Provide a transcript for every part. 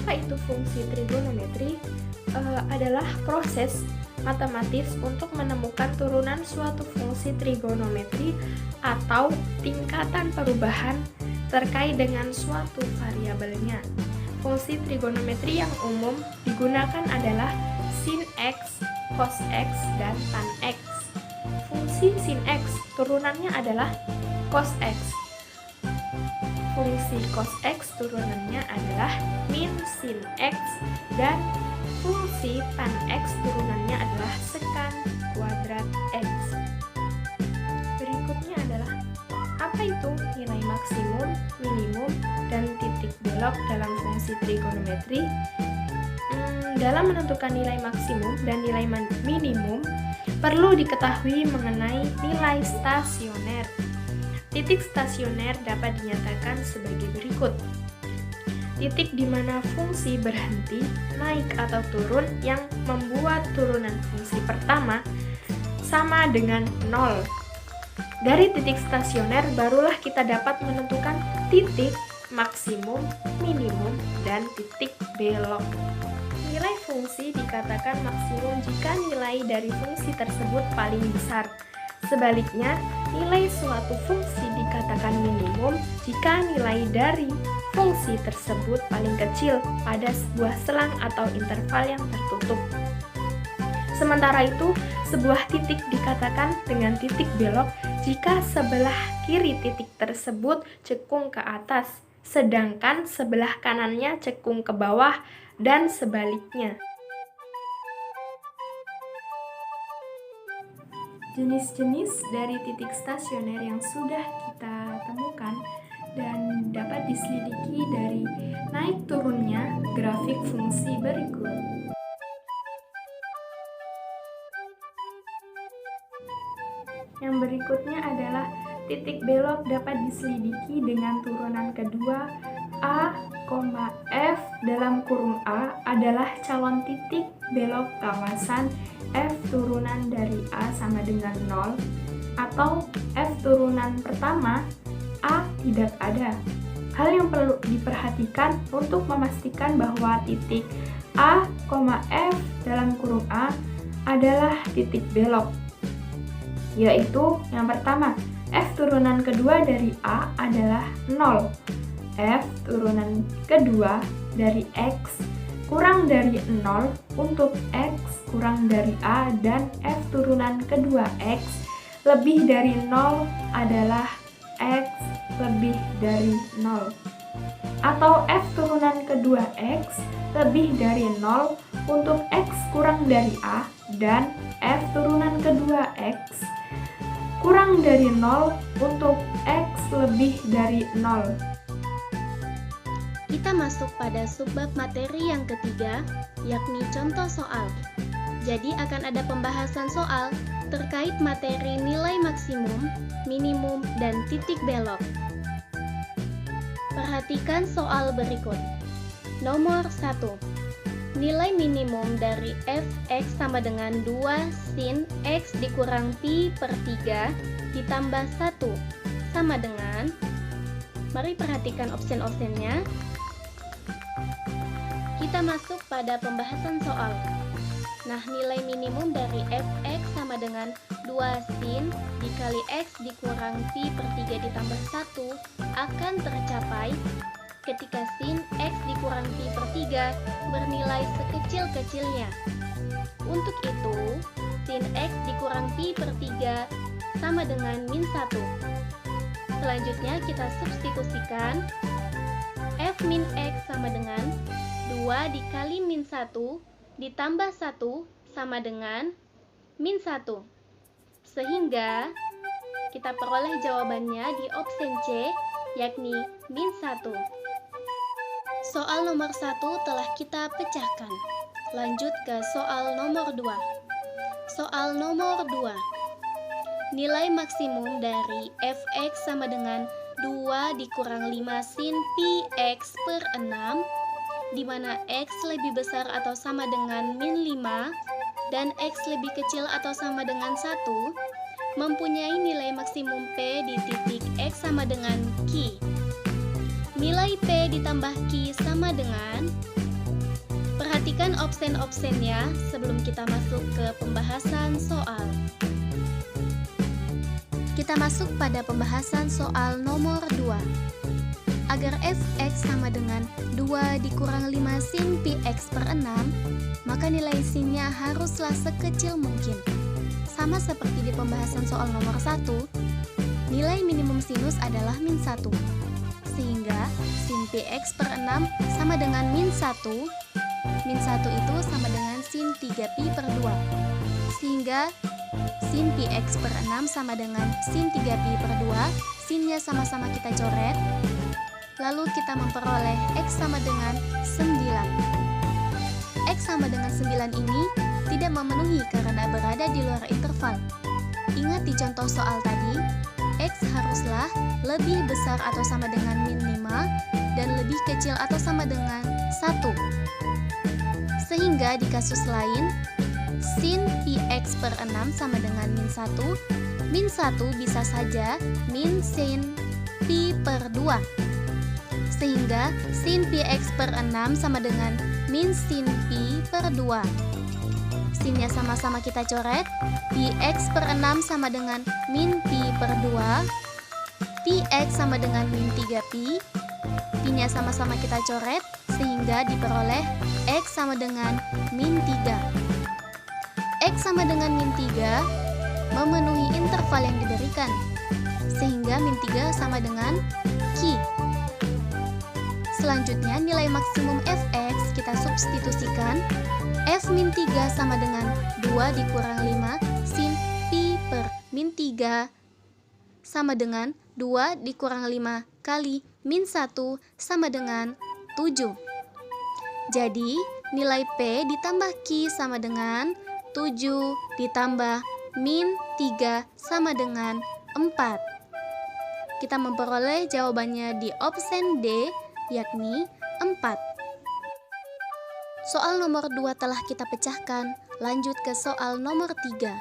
Apa itu fungsi trigonometri? Adalah proses matematis untuk menemukan turunan suatu fungsi trigonometri atau tingkatan perubahan terkait dengan suatu variabelnya. Fungsi trigonometri yang umum digunakan adalah sin X, cos X, dan tan X. Fungsi sin X turunannya adalah cos X. Fungsi cos X turunannya adalah min sin X, dan fungsi tan X turunannya adalah sekan kuadrat X. Berikutnya adalah apa itu nilai maksimum, minimum, dan titik belok dalam fungsi trigonometri? Dalam menentukan nilai maksimum dan nilai minimum, perlu diketahui mengenai nilai stasioner. Titik stasioner dapat dinyatakan sebagai berikut. Titik di mana fungsi berhenti, naik atau turun yang membuat turunan fungsi pertama sama dengan 0. Dari titik stasioner barulah kita dapat menentukan titik maksimum, minimum, dan titik belok. Nilai fungsi dikatakan maksimum jika nilai dari fungsi tersebut paling besar. Sebaliknya, nilai suatu fungsi dikatakan minimum jika nilai dari fungsi tersebut paling kecil pada sebuah selang atau interval yang tertutup. Sementara itu, sebuah titik dikatakan dengan titik belok jika sebelah kiri titik tersebut cekung ke atas, sedangkan sebelah kanannya cekung ke bawah, dan sebaliknya. Jenis-jenis dari titik stasioner yang sudah kita temukan dan dapat diselidiki dari naik turunnya grafik fungsi berikut. Yang berikutnya adalah titik belok dapat diselidiki dengan turunan kedua A, F dalam kurung A adalah calon titik belok kawasan F turunan dari A sama dengan 0, atau F turunan pertama A tidak ada. Hal yang perlu diperhatikan untuk memastikan bahwa titik A, F dalam kurung A adalah titik belok, yaitu yang pertama, F turunan kedua dari A adalah 0. F turunan kedua dari X kurang dari 0 untuk X kurang dari A, dan F turunan kedua X lebih dari 0 adalah X lebih dari 0. Atau F turunan kedua X lebih dari 0 untuk X kurang dari A, dan F turunan kedua X kurang dari 0 untuk X lebih dari 0. Kita masuk pada subbab materi yang ketiga, yakni contoh soal. Jadi akan ada pembahasan soal terkait materi nilai maksimum, minimum, dan titik belok. Perhatikan soal berikut. Nomor 1. Nilai minimum dari fx sama dengan 2 sin x dikurang pi per 3 ditambah 1 sama dengan, mari perhatikan opsen-opsennya. Kita masuk pada pembahasan soal. Nah, nilai minimum dari fx sama dengan 2 sin dikali x dikurang pi per 3 ditambah 1 akan tercapai ketika sin x dikurang pi per 3 bernilai sekecil-kecilnya. Untuk itu, sin x dikurang pi per 3 sama dengan min 1. Selanjutnya kita substitusikan f min x sama dengan 2 dikali min 1 ditambah 1 sama dengan min 1. Sehingga kita peroleh jawabannya di opsi C, yakni min 1. Soal nomor 1 telah kita pecahkan. Lanjut ke soal nomor 2. Soal nomor 2. Nilai maksimum dari fx sama dengan 2 dikurang 5 sin pi x per 6, di mana x lebih besar atau sama dengan min 5 dan x lebih kecil atau sama dengan 1, mempunyai nilai maksimum P di titik x sama dengan Q. Nilai P ditambah Q sama dengan opsen-opsennya sebelum kita masuk ke pembahasan soal. Kita masuk pada pembahasan soal nomor 2. Agar fx sama dengan 2 dikurang 5 sin px per 6, maka nilai sinnya haruslah sekecil mungkin. Sama seperti di pembahasan soal nomor 1, nilai minimum sinus adalah min 1. Sehingga sin px per 6 sama dengan min 1. Min 1 itu sama dengan sin 3pi per 2. Sehingga sin px per 6 sama dengan sin 3pi per 2. Sinnya sama-sama kita coret. Lalu kita memperoleh X sama dengan 9. X sama dengan 9 ini tidak memenuhi karena berada di luar interval. Ingat di contoh soal tadi, X haruslah lebih besar atau sama dengan min 5 dan lebih kecil atau sama dengan 1. Sehingga di kasus lain, sin px per 6 sama dengan min 1. Min 1 bisa saja min sin pi per 2. Sehingga sin px per 6 sama dengan min sin pi per 2. Sinnya sama-sama kita coret. Px per 6 sama dengan min pi per 2. Px sama dengan min 3pi. Pi-nya sama-sama kita coret sehingga diperoleh X sama dengan min 3. X sama dengan min 3 memenuhi interval yang diberikan. Sehingga min 3 sama dengan Q. Selanjutnya nilai maksimum fx kita substitusikan. F min 3 sama dengan 2 dikurang 5 sin pi per min 3 sama dengan 2 dikurang 5 kali min 1 sama dengan 7. Jadi nilai P ditambah Q sama dengan 7 ditambah min 3 sama dengan 4. Kita memperoleh jawabannya di opsen D, yakni 4. Soal nomor 2 telah kita pecahkan. Lanjut ke soal nomor 3.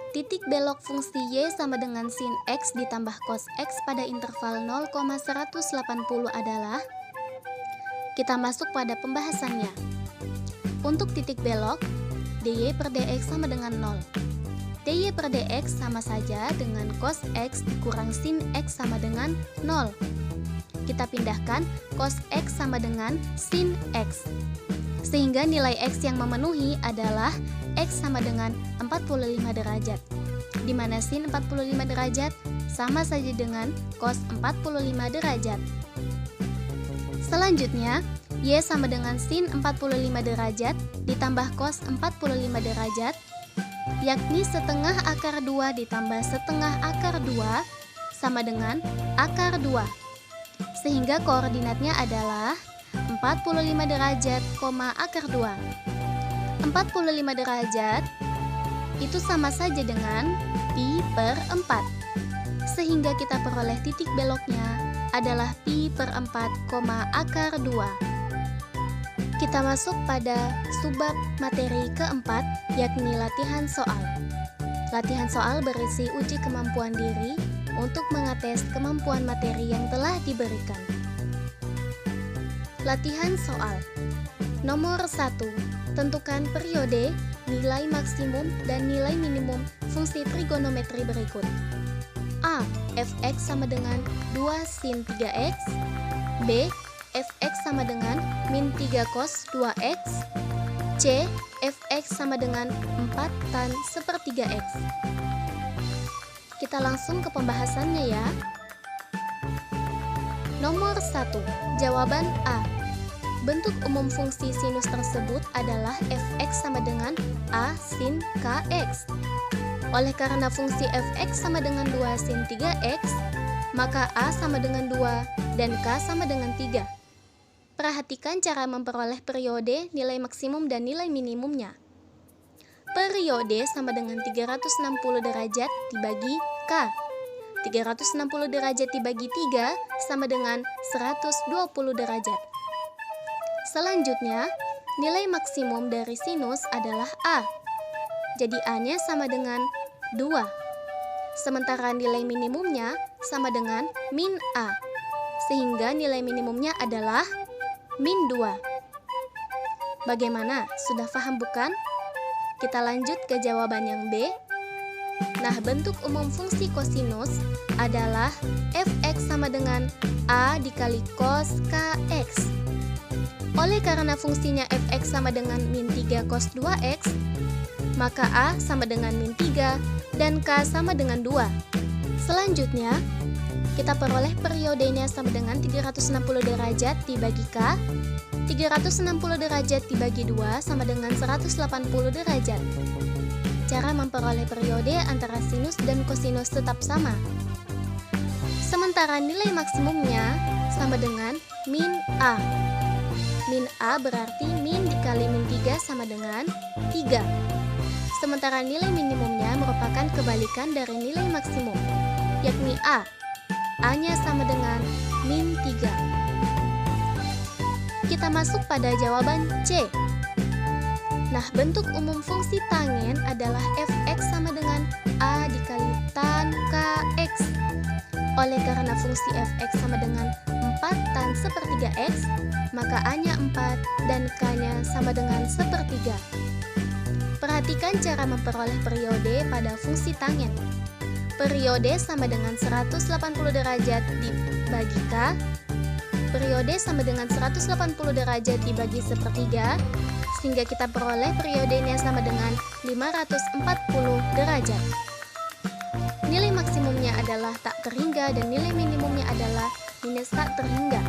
Titik belok fungsi Y sama dengan sin X ditambah cos X pada interval 0,180 adalah. Kita masuk pada pembahasannya. Untuk titik belok, dy per dx sama dengan 0. dy per dx sama saja dengan cos X dikurang sin X sama dengan 0. Kita pindahkan cos X sama dengan sin X. Sehingga nilai X yang memenuhi adalah X sama dengan 45 derajat. Di mana sin 45 derajat sama saja dengan cos 45 derajat. Selanjutnya, Y sama dengan sin 45 derajat ditambah cos 45 derajat, yakni setengah akar 2 ditambah setengah akar 2 sama dengan akar 2. Sehingga koordinatnya adalah 45 derajat, akar 2. 45 derajat itu sama saja dengan pi per 4. Sehingga kita peroleh titik beloknya adalah pi per 4, akar 2. Kita masuk pada subbab materi keempat, yakni latihan soal. Latihan soal berisi uji kemampuan diri untuk mengetes kemampuan materi yang telah diberikan. Latihan soal. Nomor 1. Tentukan periode, nilai maksimum, dan nilai minimum fungsi trigonometri berikut. A. Fx sama dengan 2 sin 3x. B. Fx sama dengan min 3 cos 2x. C. Fx sama dengan 4 tan sepertiga x. Kita langsung ke pembahasannya ya. Nomor 1. Jawaban A. Bentuk umum fungsi sinus tersebut adalah fx sama dengan a sin kx. Oleh karena fungsi fx sama dengan 2 sin 3x, maka a sama dengan 2 dan k sama dengan 3. Perhatikan cara memperoleh periode, nilai maksimum, dan nilai minimumnya. Periode sama dengan 360 derajat dibagi k. 360 derajat dibagi 3 sama dengan 120 derajat. Selanjutnya, nilai maksimum dari sinus adalah A. Jadi A-nya sama dengan 2. Sementara nilai minimumnya sama dengan min A. Sehingga nilai minimumnya adalah min 2. Bagaimana? Sudah paham bukan? Kita lanjut ke jawaban yang B. Nah, bentuk umum fungsi kosinus adalah fx sama dengan A dikali cos kx. Oleh karena fungsinya fx sama dengan min 3 cos 2x, maka A sama dengan min 3 dan K sama dengan 2. Selanjutnya, kita peroleh periodenya sama dengan 360 derajat dibagi K. 360 derajat dibagi 2 sama dengan 180 derajat. Cara memperoleh periode antara sinus dan kosinus tetap sama. Sementara nilai maksimumnya sama dengan min A. Min A berarti min dikali min 3 sama dengan 3. Sementara nilai minimumnya merupakan kebalikan dari nilai maksimum, yakni A. A-nya sama dengan min 3. Kita masuk pada jawaban C. Nah, bentuk umum fungsi tangen adalah fx sama dengan A dikali tan kx. Oleh karena fungsi fx sama dengan 4 tan sepertiga x, maka A-nya 4 dan K-nya sama dengan sepertiga. Perhatikan cara memperoleh periode pada fungsi tangen. Periode sama dengan 180 derajat dibagi K. Periode sama dengan 180 derajat dibagi sepertiga, sehingga kita peroleh periodenya sama dengan 540 derajat. Nilai maksimumnya adalah tak terhingga dan nilai minimumnya adalah minus tak terhingga.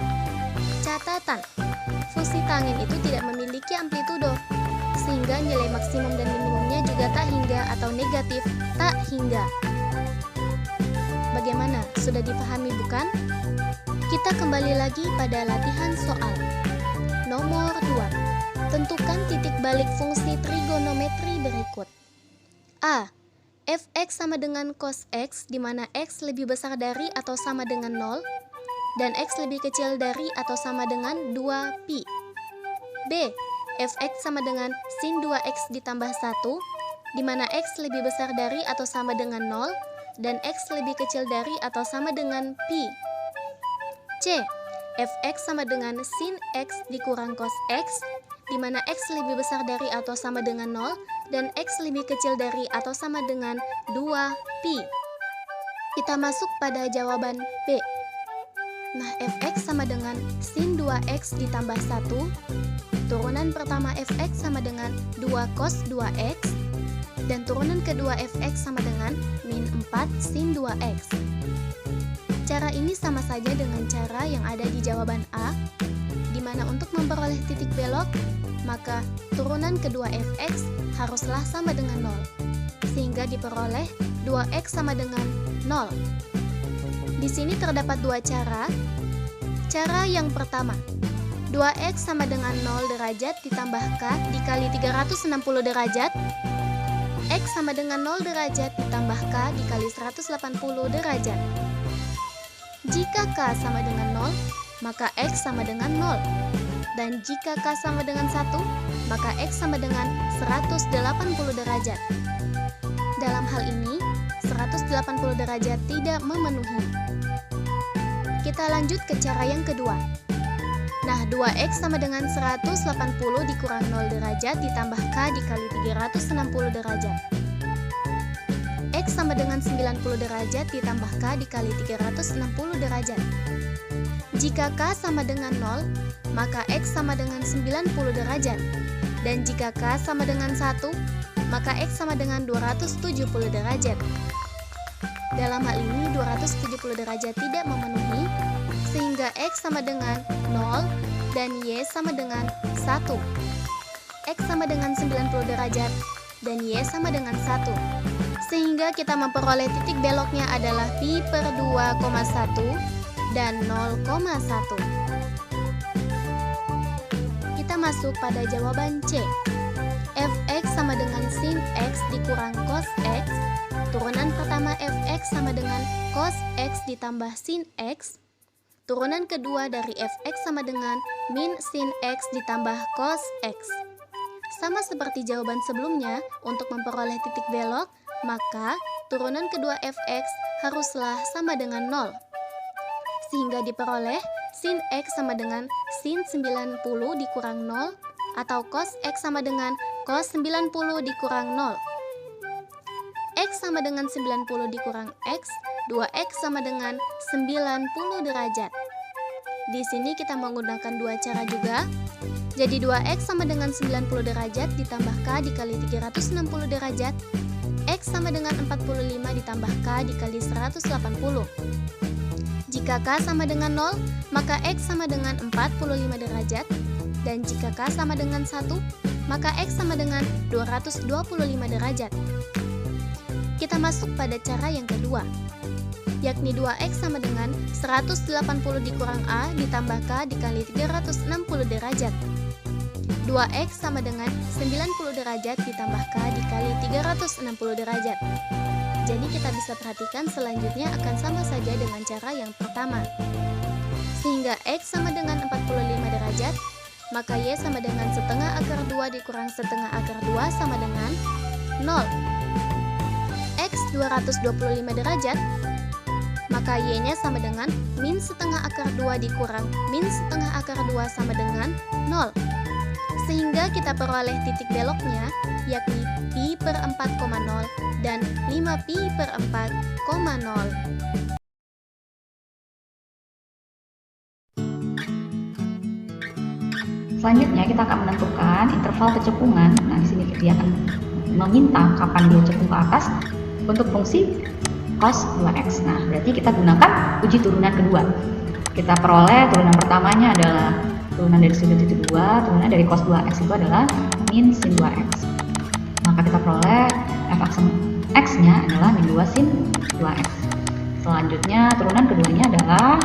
Catatan, fungsi tangen itu tidak memiliki amplitudo, sehingga nilai maksimum dan minimumnya juga tak hingga atau negatif tak hingga. Bagaimana? Sudah dipahami bukan? Kita kembali lagi pada latihan soal. Nomor 2. Tentukan titik balik fungsi trigonometri berikut. A. Fx sama dengan cos x, di mana x lebih besar dari atau sama dengan 0, dan x lebih kecil dari atau sama dengan 2pi. B. Fx sama dengan sin 2x ditambah 1, di mana x lebih besar dari atau sama dengan 0, dan x lebih kecil dari atau sama dengan pi. C. Fx sama dengan sin x dikurang cos x, di mana x lebih besar dari atau sama dengan 0, dan x lebih kecil dari atau sama dengan 2pi. Kita masuk pada jawaban B. Nah, fx sama dengan sin 2x ditambah 1, turunan pertama fx sama dengan 2 cos 2x, dan turunan kedua fx sama dengan min 4 sin 2x. Cara ini sama saja dengan cara yang ada di jawaban A, di mana untuk memperoleh titik belok, maka turunan kedua fx haruslah sama dengan 0, sehingga diperoleh 2x sama dengan 0. Di sini terdapat dua cara. Cara yang pertama, 2x sama dengan 0 derajat ditambah k dikali 360 derajat. X sama dengan 0 derajat ditambah k dikali 180 derajat. Jika k sama dengan 0, maka x sama dengan 0. Dan jika k sama dengan 1, maka x sama dengan 180 derajat. Dalam hal ini, 180 derajat tidak memenuhi. Kita lanjut ke cara yang kedua. Nah, 2x sama dengan 180 dikurang 0 derajat ditambah k dikali 360 derajat. X sama dengan 90 derajat ditambah K dikali 360 derajat. Jika K sama dengan 0, maka X sama dengan 90 derajat. Dan jika K sama dengan 1, maka X sama dengan 270 derajat. Dalam hal ini 270 derajat tidak memenuhi, sehingga X sama dengan 0 dan Y sama dengan 1. X sama dengan 90 derajat dan Y sama dengan 1. Sehingga kita memperoleh titik beloknya adalah pi per 2,1 dan 0,1. Kita masuk pada jawaban C. Fx sama dengan sin x dikurang cos x. Turunan pertama fx sama dengan cos x ditambah sin x. Turunan kedua dari fx sama dengan min sin x ditambah cos x. Sama seperti jawaban sebelumnya, untuk memperoleh titik belok, maka turunan kedua fx haruslah sama dengan 0. Sehingga diperoleh sin x sama dengan sin 90 dikurang 0 atau cos X sama dengan cos 90 dikurang 0. X sama dengan 90 dikurang X, 2X sama dengan 90 derajat. Di sini kita menggunakan dua cara juga. Jadi 2X sama dengan 90 derajat ditambah K dikali 360 derajat. X sama dengan 45 ditambah K dikali 180. Jika K sama dengan 0, maka X sama dengan 45 derajat. Dan jika K sama dengan 1, maka X sama dengan 225 derajat. Kita masuk pada cara yang kedua, yakni 2X sama dengan 180 dikurang A ditambah K dikali 360 derajat. 2X sama dengan 90 derajat ditambah K dikali 360 derajat. Jadi kita bisa perhatikan selanjutnya akan sama saja dengan cara yang pertama. Sehingga X sama dengan 45 derajat, maka Y sama dengan setengah akar 2 dikurang setengah akar 2 sama dengan 0. X 225 derajat, maka Y-nya sama dengan min setengah akar 2 dikurang min setengah akar 2 sama dengan 0. Sehingga kita peroleh titik beloknya, yakni pi per 4,0 dan 5pi per 4,0. Selanjutnya kita akan menentukan interval kecepungan. Nah, di sini dia akan meminta kapan dia cekung ke atas untuk fungsi cos 2x. Nah, berarti kita gunakan uji turunan kedua. Kita peroleh turunan pertamanya adalah turunan dari sudut titik 2, turunan dari cos 2x itu adalah min sin 2x. Maka kita peroleh f aksen x-nya adalah min 2 sin 2x. Selanjutnya turunan keduanya adalah,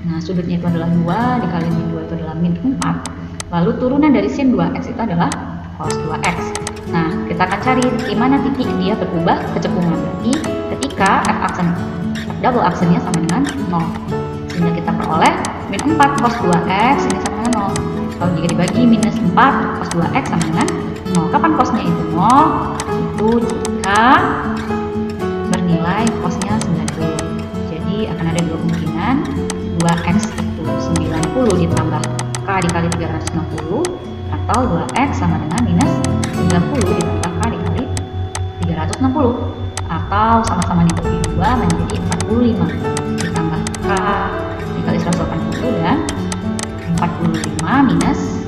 nah sudutnya itu adalah 2 dikali min 2 itu adalah min 4. Lalu turunan dari sin 2x itu adalah cos 2x. Nah, kita akan cari di mana titik dia berubah kecepungan. Berarti ketika f double aksennya sama dengan 0. Sehingga kita peroleh min 4 cos 2x ini sama dengan 0. Kalau jika dibagi minus 4 cos 2x sama dengan 0. Kapan cosnya itu 0? Itu jika bernilai cosnya 90. Jadi akan ada dua kemungkinan. 2x itu 90 ditambah k dikali 360, atau 2x sama dengan minus 90 ditambah k dikali 360, atau sama-sama dibagi 2 menjadi 45 ditambah k dikali 180 dan 45 minus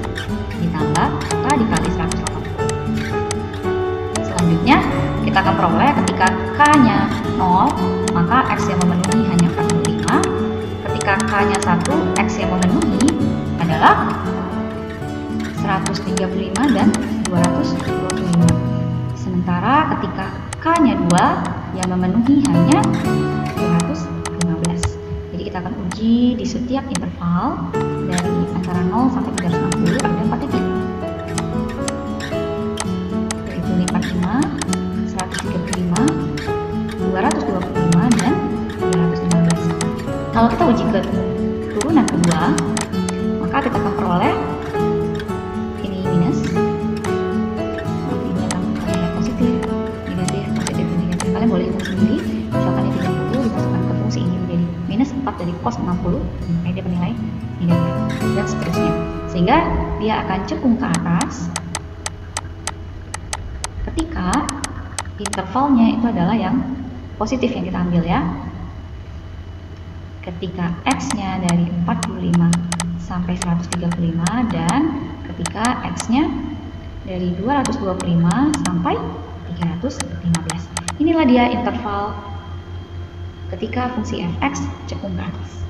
ditambah k dikali 180. Selanjutnya kita akan peroleh ketika k-nya 0, maka x yang memenuhi hanya 45. Ketika k-nya 1, x yang memenuhi adalah 135 dan 225. Sementara ketika k-nya 2 yang memenuhi hanya 215. Jadi kita akan uji di setiap interval dari antara 0 sampai 360 ada 4 titik. Yaitu 45, 135, 225 dan 315. Kalau kita uji ke turunan kedua, maka kita akan peroleh ini minus, ini akan positif, negatif, negatif. Kalian boleh hitung sendiri. Misalkan ini 30 dimasukkan ke fungsi ini menjadi minus 4 dari cos 60, maka dia bernilai negatif dan seterusnya. Sehingga dia akan cekung ke atas ketika intervalnya itu adalah yang positif yang kita ambil ya. Ketika x-nya dari 45 sampai 135 dan ketika x-nya dari 225 sampai 315. Inilah dia interval ketika fungsi f(x) cekung ke atas.